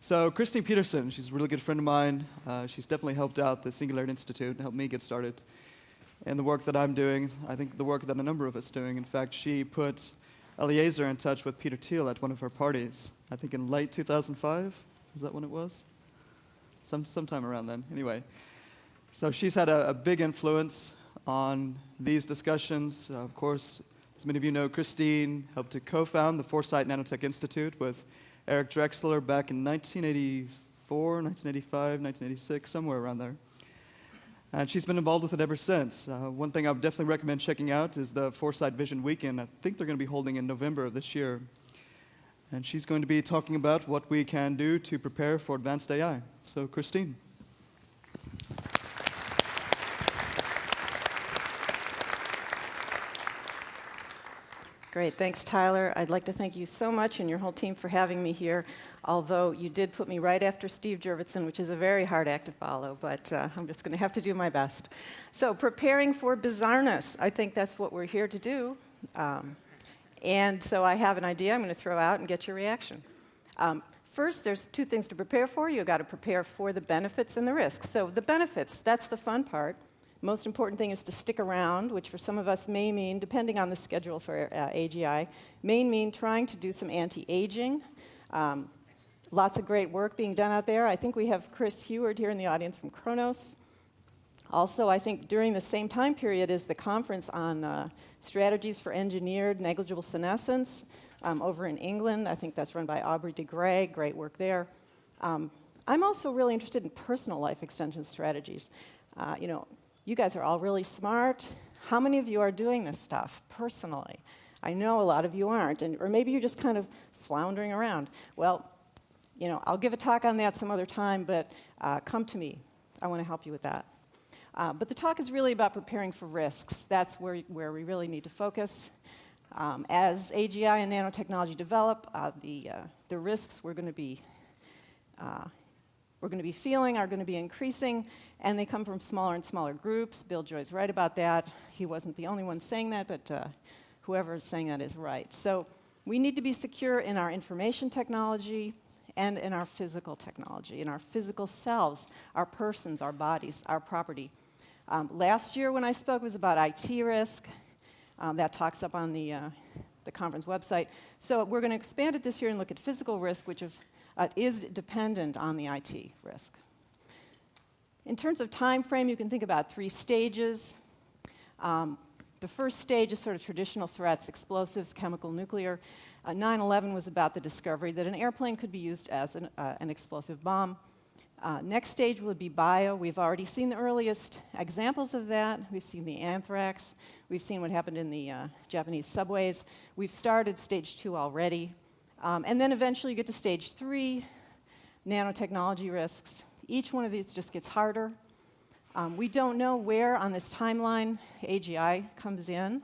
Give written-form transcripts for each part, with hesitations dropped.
So Christine Peterson, she's a really good friend of mine. She's definitely helped out the Singularity Institute and helped me get started. And the work that I'm doing, I think the work that a number of us doing. In fact, she put Eliezer in touch with Peter Thiel at one of her parties, I think in late 2005. Is that when it was? Sometime around then. Anyway, so she's had a big influence on these discussions. Of course, as many of you know, Christine helped to co-found the Foresight Nanotech Institute with Eric Drexler back in 1984, 1985, 1986, somewhere around there. And she's been involved with it ever since. One thing I would definitely recommend checking out is the Foresight Vision Weekend. I think they're going to be holding in November of this year. And she's going to be talking about what we can do to prepare for advanced AI. So, Christine. Great, thanks, Tyler. I'd like to thank you so much and your whole team for having me here, although you did put me right after Steve Jurvetson, which is a very hard act to follow, but I'm just going to have to do my best. So, preparing for bizarreness, I think that's what we're here to do. And so I have an idea I'm going to throw out and get your reaction. First, there's two things to prepare for. You've got to prepare for the benefits and the risks. So the benefits, that's the fun part. Most important thing is to stick around, which for some of us may mean, depending on the schedule for AGI, may mean trying to do some anti-aging. Lots of great work being done out there. I think we have Chris Heward here in the audience from Kronos. Also, I think during the same time period is the conference on strategies for engineered negligible senescence over in England. I think that's run by Aubrey de Grey. Great work there. I'm also really interested in personal life extension strategies. You guys are all really smart. How many of you are doing this stuff personally? I know a lot of you aren't, or maybe you're just kind of floundering around. Well, I'll give a talk on that some other time, but come to me. I want to help you with that. But the talk is really about preparing for risks. That's where we really need to focus. As AGI and nanotechnology develop, the risks we're going to be feeling are going to be increasing, and they come from smaller and smaller groups. Bill Joy's right about that. He wasn't the only one saying that, but whoever is saying that is right. So we need to be secure in our information technology and in our physical technology, in our physical selves, our persons, our bodies, our property. Last year when I spoke was about IT risk. That talks up on the conference website. So we're going to expand it this year and look at physical risk, which is dependent on the IT risk. In terms of time frame, you can think about 3 stages. The first stage is sort of traditional threats, explosives, chemical, nuclear. 9/11 was about the discovery that an airplane could be used as an explosive bomb. Next stage would be bio. We've already seen the earliest examples of that. We've seen the anthrax. We've seen what happened in the Japanese subways. We've started stage 2 already. And then eventually you get to stage 3, nanotechnology risks. Each one of these just gets harder. We don't know where on this timeline AGI comes in.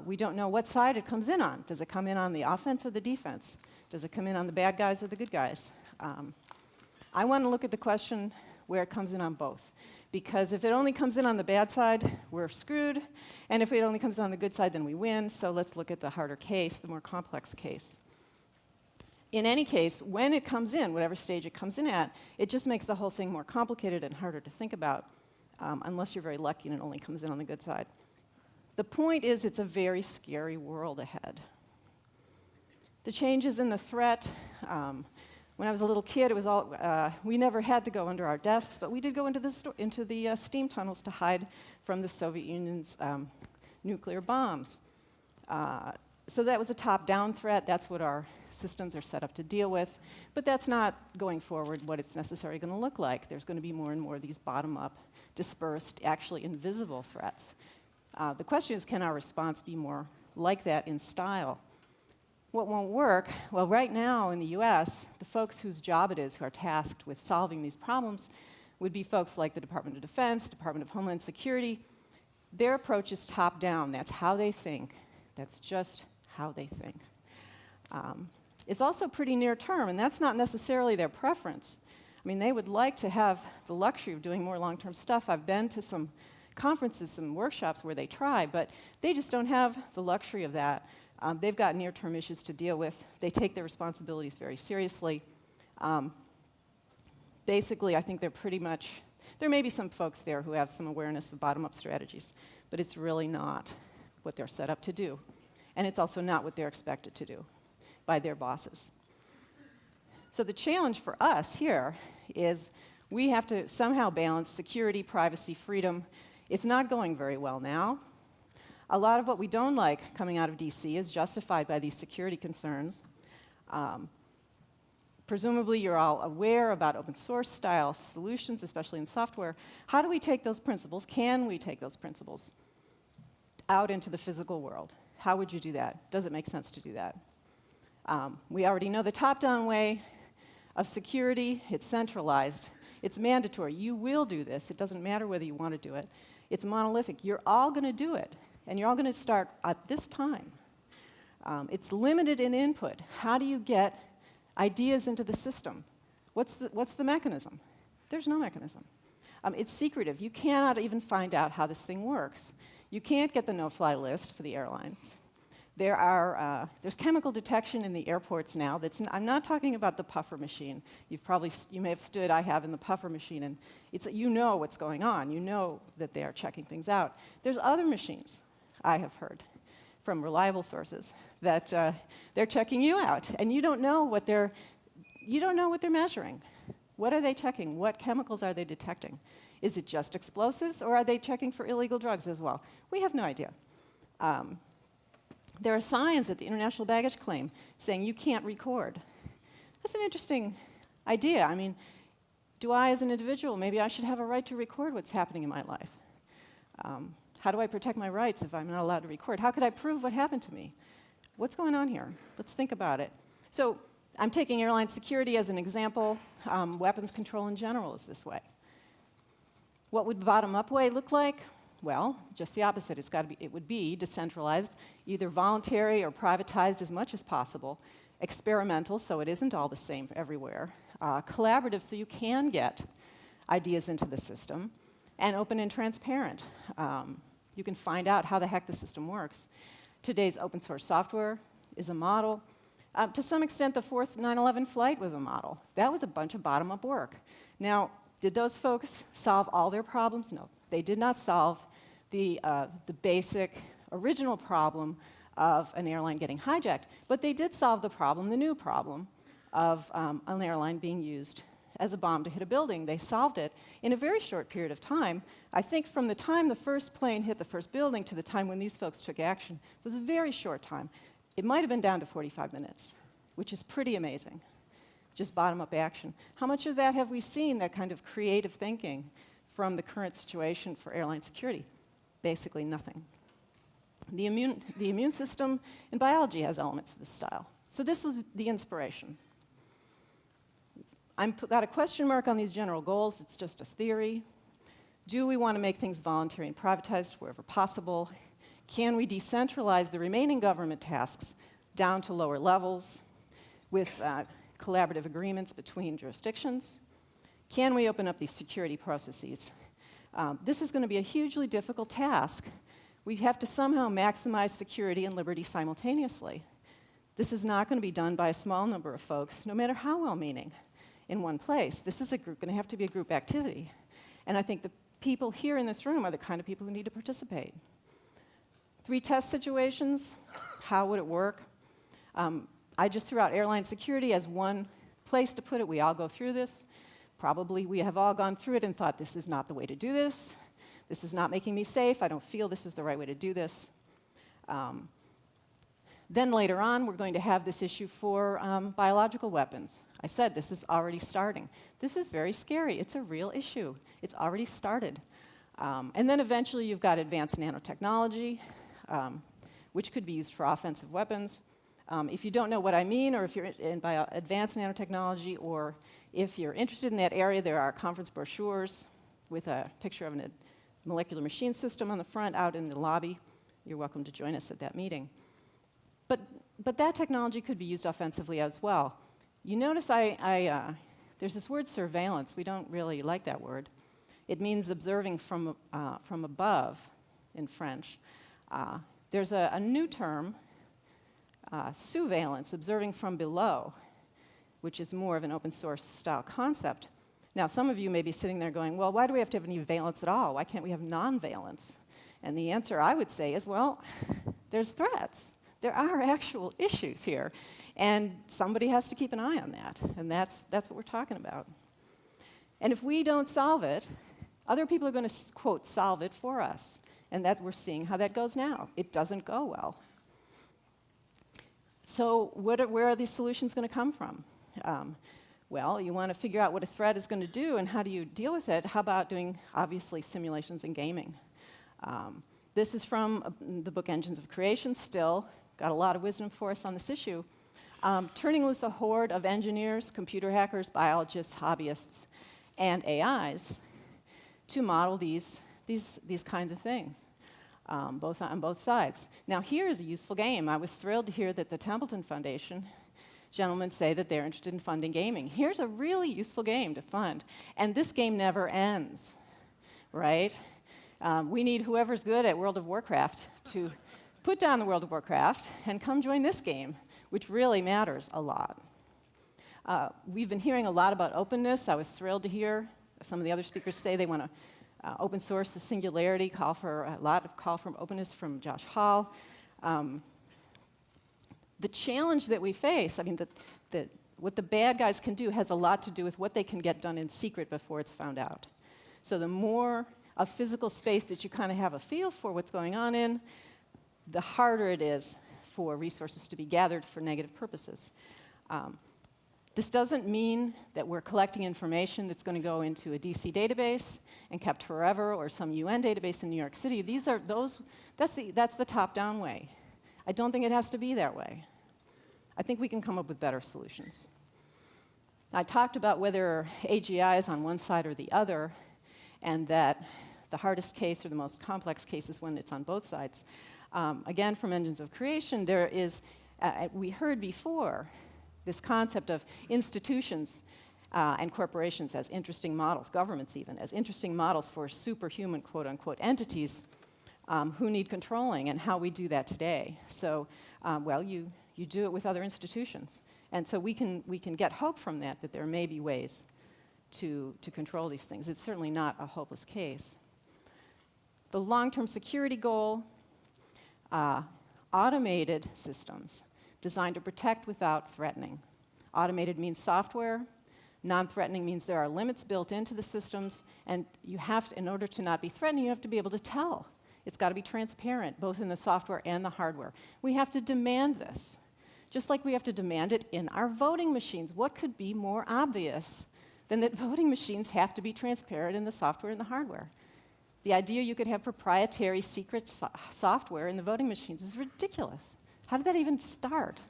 We don't know what side it comes in on. Does it come in on the offense or the defense? Does it come in on the bad guys or the good guys? I want to look at the question where it comes in on both. Because if it only comes in on the bad side, we're screwed. And if it only comes in on the good side, then we win. So let's look at the harder case, the more complex case. In any case, when it comes in, whatever stage it comes in at, it just makes the whole thing more complicated and harder to think about, unless you're very lucky and it only comes in on the good side. The point is, it's a very scary world ahead. The changes in the threat, when I was a little kid, it was all, we never had to go under our desks, but we did go into the steam tunnels to hide from the Soviet Union's nuclear bombs. So that was a top-down threat. That's what our systems are set up to deal with. But that's not, going forward, what it's necessarily going to look like. There's going to be more and more of these bottom-up, dispersed, actually invisible threats. The question is, can our response be more like that in style? What won't work? Well, right now in the US, the folks whose job it is who are tasked with solving these problems would be folks like the Department of Defense, Department of Homeland Security. Their approach is top-down. That's how they think. That's just how they think. It's also pretty near-term, and that's not necessarily their preference. I mean, they would like to have the luxury of doing more long-term stuff. I've been to some conferences, some workshops where they try, but they just don't have the luxury of that. They've got near-term issues to deal with. They take their responsibilities very seriously. Basically, I think they're pretty much, there may be some folks there who have some awareness of bottom-up strategies, but it's really not what they're set up to do. And it's also not what they're expected to do by their bosses. So the challenge for us here is we have to somehow balance security, privacy, freedom. It's not going very well now. A lot of what we don't like coming out of DC is justified by these security concerns. Presumably, you're all aware about open source style solutions, especially in software. How do we take those principles? Can we take those principles out into the physical world? How would you do that? Does it make sense to do that? We already know the top-down way of security. It's centralized. It's mandatory. You will do this. It doesn't matter whether you want to do it. It's monolithic. You're all going to do it, and you're all going to start at this time. It's limited in input. How do you get ideas into the system? What's the mechanism? There's no mechanism. It's secretive. You cannot even find out how this thing works. You can't get the no-fly list for the airlines. There's chemical detection in the airports now. I'm not talking about the puffer machine. You may have stood, I have, in the puffer machine, and you know what's going on. You know that they are checking things out. There's other machines, I have heard, from reliable sources, that they're checking you out, and you don't know what they're measuring. What are they checking? What chemicals are they detecting? Is it just explosives, or are they checking for illegal drugs as well? We have no idea. There are signs at the International Baggage Claim saying you can't record. That's an interesting idea. I mean, do I, as an individual, maybe I should have a right to record what's happening in my life? How do I protect my rights if I'm not allowed to record? How could I prove what happened to me? What's going on here? Let's think about it. So I'm taking airline security as an example. Weapons control in general is this way. What would bottom-up way look like? Well, just the opposite. It would be decentralized, either voluntary or privatized as much as possible, experimental, so it isn't all the same everywhere, collaborative, so you can get ideas into the system, and open and transparent. You can find out how the heck the system works. Today's open source software is a model. To some extent, the fourth 9/11 flight was a model. That was a bunch of bottom-up work. Now, did those folks solve all their problems? No, they did not solve the basic original problem of an airline getting hijacked, but they did solve the problem, the new problem, of an airline being used as a bomb to hit a building. They solved it in a very short period of time. I think from the time the first plane hit the first building to the time when these folks took action was a very short time. It might have been down to 45 minutes, which is pretty amazing. Just bottom-up action. How much of that have we seen, that kind of creative thinking from the current situation for airline security? Basically nothing. The immune system in biology has elements of this style. So this is the inspiration. I've got a question mark on these general goals. It's just a theory. Do we want to make things voluntary and privatized wherever possible? Can we decentralize the remaining government tasks down to lower levels with collaborative agreements between jurisdictions? Can we open up these security processes? This is going to be a hugely difficult task. We have to somehow maximize security and liberty simultaneously. This is not going to be done by a small number of folks, no matter how well-meaning, in one place. This is going to have to be a group activity. And I think the people here in this room are the kind of people who need to participate. 3 test situations. How would it work? I just threw out airline security as one place to put it. We all go through this. Probably we have all gone through it and thought, this is not the way to do this. This is not making me safe. I don't feel this is the right way to do this. Then later on, we're going to have this issue for biological weapons. I said this is already starting. This is very scary. It's a real issue. It's already started. And then eventually you've got advanced nanotechnology, which could be used for offensive weapons. If you don't know what I mean, or if you're by advanced nanotechnology, or if you're interested in that area, there are conference brochures with a picture of a molecular machine system on the front out in the lobby. You're welcome to join us at that meeting. But that technology could be used offensively as well. You notice there's this word surveillance. We don't really like that word. It means observing from above in French. There's a new term, surveillance, observing from below. which is more of an open source style concept. Now, some of you may be sitting there going, well, why do we have to have any valence at all? Why can't we have non-valence? And the answer I would say is, well, there's threats. There are actual issues here. And somebody has to keep an eye on that. And that's what we're talking about. And if we don't solve it, other people are going to, quote, solve it for us. And we're seeing how that goes now. It doesn't go well. So where are these solutions going to come from? Well, you want to figure out what a threat is going to do and how do you deal with it. How about doing, obviously, simulations and gaming? This is from the book Engines of Creation, still. Got a lot of wisdom for us on this issue. Turning loose a horde of engineers, computer hackers, biologists, hobbyists, and AIs to model these kinds of things, on both sides. Now, here is a useful game. I was thrilled to hear that the Templeton Foundation gentlemen say that they're interested in funding gaming. Here's a really useful game to fund. And this game never ends, right? We need whoever's good at World of Warcraft to put down the World of Warcraft and come join this game, which really matters a lot. We've been hearing a lot about openness. I was thrilled to hear some of the other speakers say they want to open source the Singularity, call for openness from Josh Hall. The challenge that we face, I mean, what the bad guys can do has a lot to do with what they can get done in secret before it's found out. So the more of physical space that you kind of have a feel for what's going on in, the harder it is for resources to be gathered for negative purposes. This doesn't mean that we're collecting information that's going to go into a DC database and kept forever, or some UN database in New York City. That's the top-down way. I don't think it has to be that way. I think we can come up with better solutions. I talked about whether AGI is on one side or the other, and that the hardest case or the most complex case is when it's on both sides. Again, from Engines of Creation, there is, we heard before, this concept of institutions and corporations as interesting models, governments even, as interesting models for superhuman, quote-unquote, entities who need controlling, and how we do that today. So, well, you do it with other institutions. And so we can get hope from that there may be ways to control these things. It's certainly not a hopeless case. The long-term security goal, automated systems designed to protect without threatening. Automated means software. Non-threatening means there are limits built into the systems, and you have to, in order to not be threatening, you have to be able to tell. It's got to be transparent, both in the software and the hardware. We have to demand this, just like we have to demand it in our voting machines. What could be more obvious than that voting machines have to be transparent in the software and the hardware? The idea you could have proprietary secret software in the voting machines is ridiculous. How did that even start?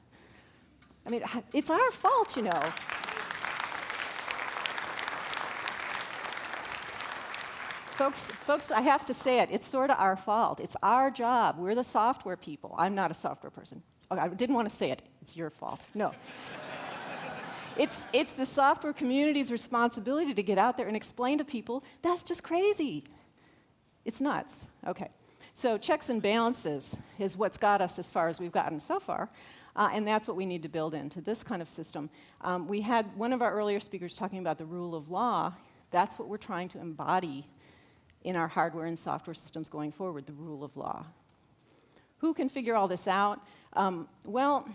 I mean, it's our fault, you know. Folks, I have to say it, it's sort of our fault. It's our job. We're the software people. I'm not a software person. Okay, I didn't want to say it. It's your fault. No. It's the software community's responsibility to get out there and explain to people, that's just crazy. It's nuts. Okay. So checks and balances is what's got us as far as we've gotten so far, and that's what we need to build into this kind of system. We had one of our earlier speakers talking about the rule of law. That's what we're trying to embody in our hardware and software systems going forward, the rule of law. Who can figure all this out? Well,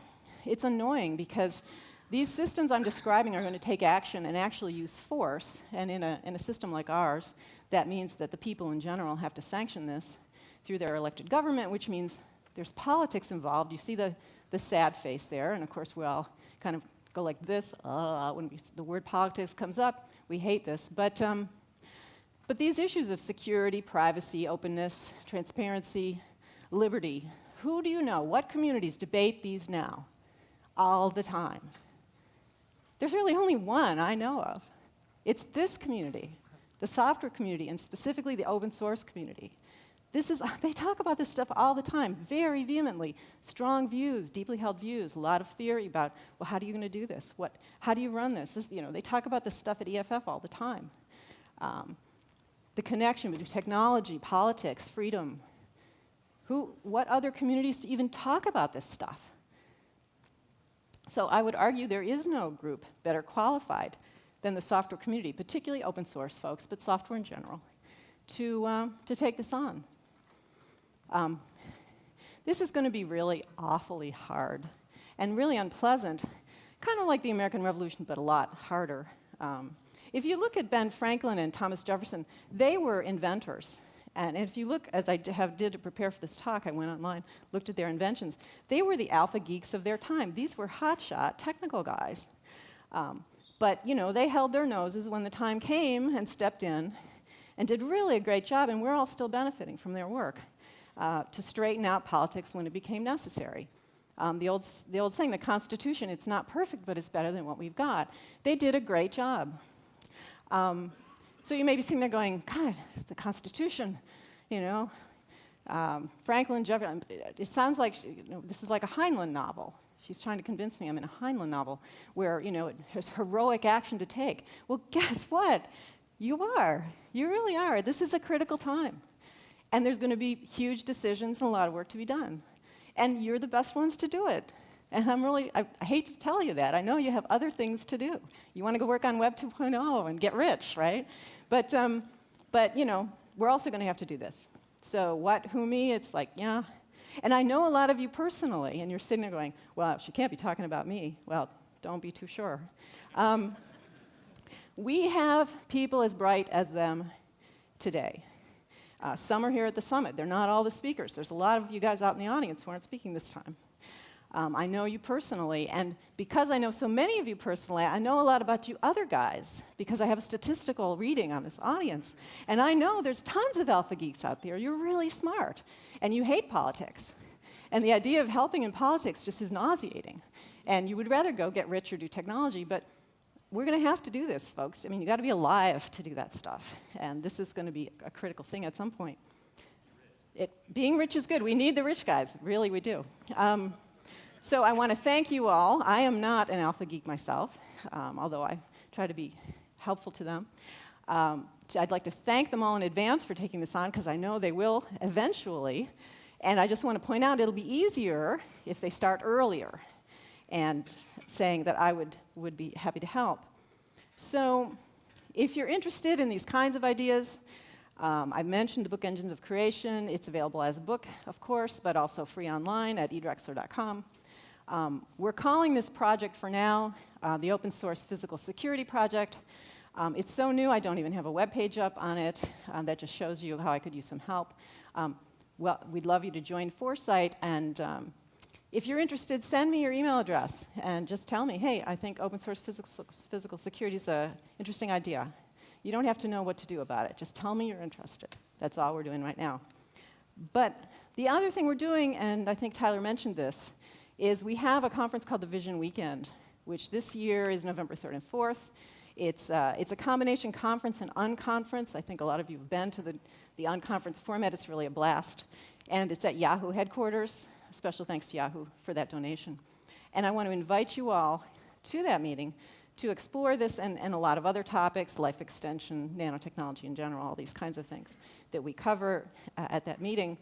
it's annoying because these systems I'm describing are going to take action and actually use force, and in a system like ours, that means that the people in general have to sanction this through their elected government, which means there's politics involved. You see the sad face there, and of course we all kind of go like this when the word politics comes up. We hate this, but these issues of security, privacy, openness, transparency, liberty, who do you know? What communities debate these now? All the time. There's really only one I know of. It's this community, the software community, and specifically the open source community. They talk about this stuff all the time, very vehemently. Strong views, deeply held views, a lot of theory about, well, how are you going to do this? How do you run this? They talk about this stuff at EFF all the time. The connection between technology, politics, freedom. What other communities to even talk about this stuff? So I would argue there is no group better qualified than the software community, particularly open source folks, but software in general, to take this on. This is going to be really awfully hard and really unpleasant, kind of like the American Revolution, but a lot harder. If you look at Ben Franklin and Thomas Jefferson, they were inventors. And if you look, as I did to prepare for this talk, I went online, looked at their inventions. They were the alpha geeks of their time. These were hotshot technical guys. But they held their noses when the time came and stepped in and did really a great job, and we're all still benefiting from their work to straighten out politics when it became necessary. The old saying, the Constitution, it's not perfect, but it's better than what we've got. They did a great job. So you may be sitting there going, God, the Constitution, Franklin, Jefferson, it sounds like this is like a Heinlein novel. She's trying to convince me I'm in a Heinlein novel where, there's heroic action to take. Well, guess what? You are. You really are. This is a critical time. And there's going to be huge decisions and a lot of work to be done. And you're the best ones to do it. And I hate to tell you that. I know you have other things to do. You want to go work on Web 2.0 and get rich, right? But we're also going to have to do this. So what, who, me? It's like, yeah. And I know a lot of you personally, and you're sitting there going, well, she can't be talking about me. Well, don't be too sure. We have people as bright as them today. Some are here at the summit. They're not all the speakers. There's a lot of you guys out in the audience who aren't speaking this time. I know you personally, and because I know so many of you personally, I know a lot about you other guys, because I have a statistical reading on this audience. And I know there's tons of alpha geeks out there. You're really smart, and you hate politics. And the idea of helping in politics just is nauseating. And you would rather go get rich or do technology, but we're going to have to do this, folks. I mean, you got to be alive to do that stuff. And this is going to be a critical thing at some point. Being rich is good. We need the rich guys. Really, we do. So I want to thank you all. I am not an alpha geek myself, although I try to be helpful to them. I'd like to thank them all in advance for taking this on, because I know they will eventually. And I just want to point out it'll be easier if they start earlier, and saying that I would be happy to help. So if you're interested in these kinds of ideas, I've mentioned the book Engines of Creation. It's available as a book, of course, but also free online at edrexler.com. We're calling this project for now the Open Source Physical Security Project. It's so new, I don't even have a web page up on it. That just shows you how I could use some help. Well, we'd love you to join Foresight, and if you're interested, send me your email address and just tell me, hey, I think open source physical security is an interesting idea. You don't have to know what to do about it. Just tell me you're interested. That's all we're doing right now. But the other thing we're doing, and I think Tyler mentioned this, is we have a conference called the Vision Weekend, which this year is November 3rd and 4th. It's a combination conference and unconference. I think a lot of you have been to the unconference format. It's really a blast. And it's at Yahoo headquarters. Special thanks to Yahoo for that donation. And I want to invite you all to that meeting to explore this and a lot of other topics, life extension, nanotechnology in general, all these kinds of things that we cover at that meeting.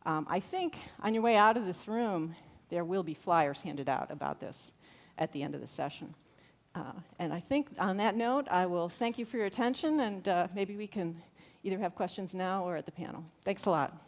I think on your way out of this room, there will be flyers handed out about this at the end of the session. And I think on that note, I will thank you for your attention, and maybe we can either have questions now or at the panel. Thanks a lot.